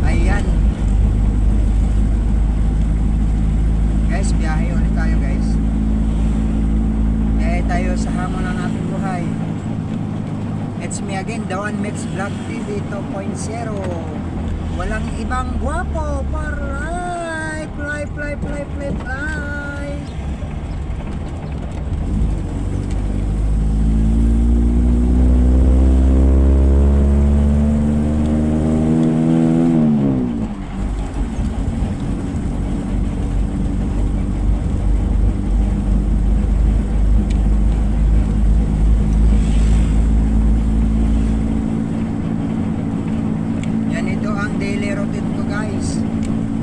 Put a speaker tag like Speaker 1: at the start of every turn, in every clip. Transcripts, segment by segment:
Speaker 1: Ayan. Guys, biyahe ulit tayo guys. Biyahe tayo sa hamon ng ating buhay. It's me again, The One Mix Vlog TV 2.0. Walang ibang guwapo para fly. Daily routine ko guys.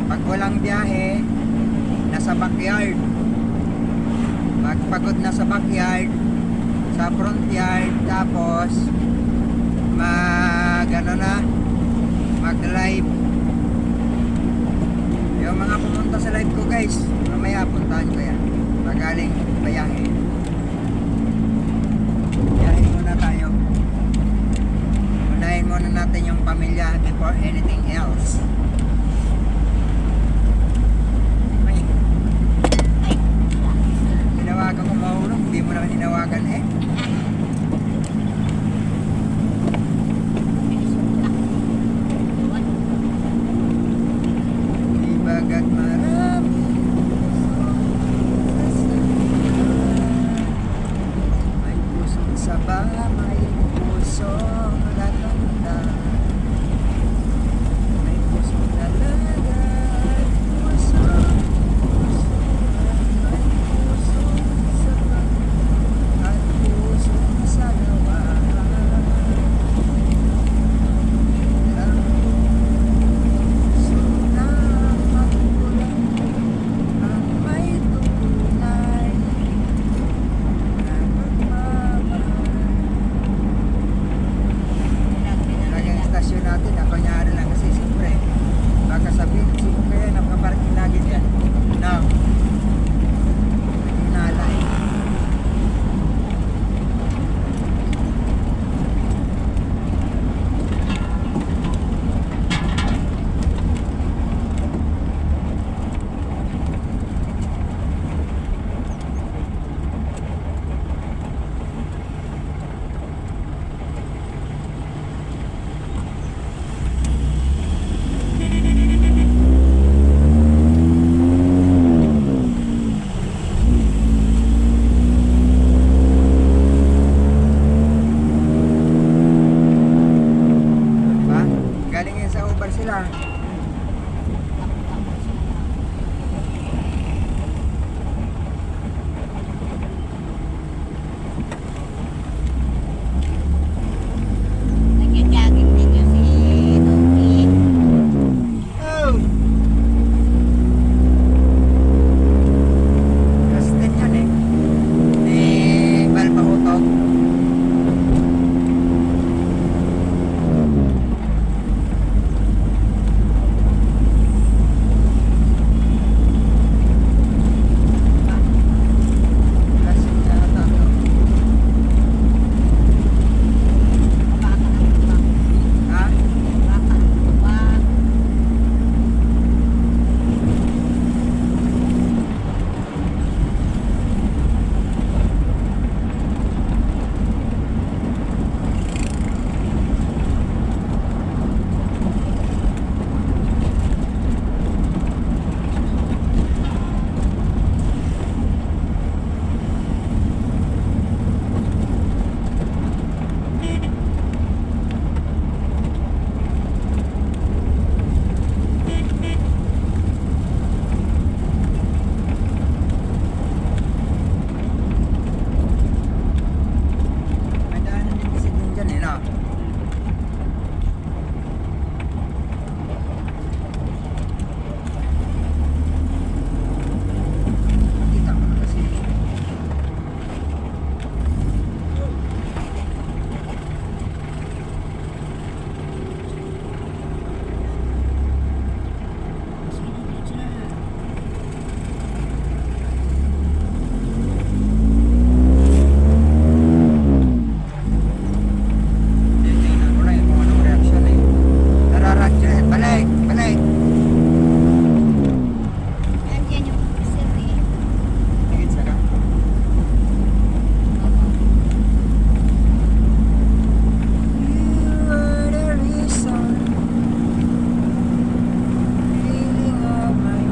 Speaker 1: Pag walang biyahe, nasa backyard. Pag pagod na sa backyard, sa front yard, tapos mag live. Yung mga pumunta sa live ko guys, mamaya puntahan ko yan. Magaling biyahe. Biyahe muna tayo. Unahin muna natin yung pamilya before anything else.